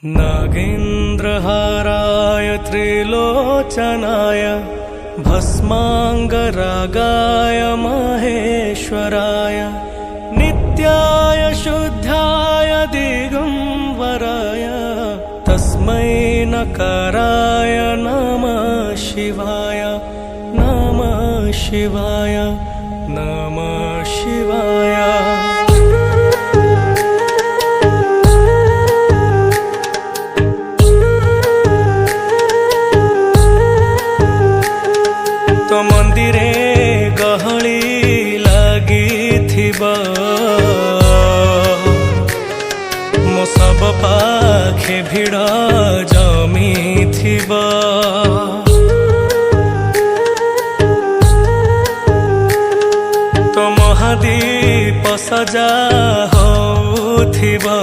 नागेन्द्रहाराय त्रिलोचनाय भस्मांगरागाय महेश्वराय नित्याय शुद्धाय दिगंबराय तस्मै नकाराय नमः शिवाय नमः शिवाय नमः शिवाय। तो मंदिरे गहली लगी थिबा मो सब पाखे भिड़ जमी थिबा तो महादीप सजा होथिबा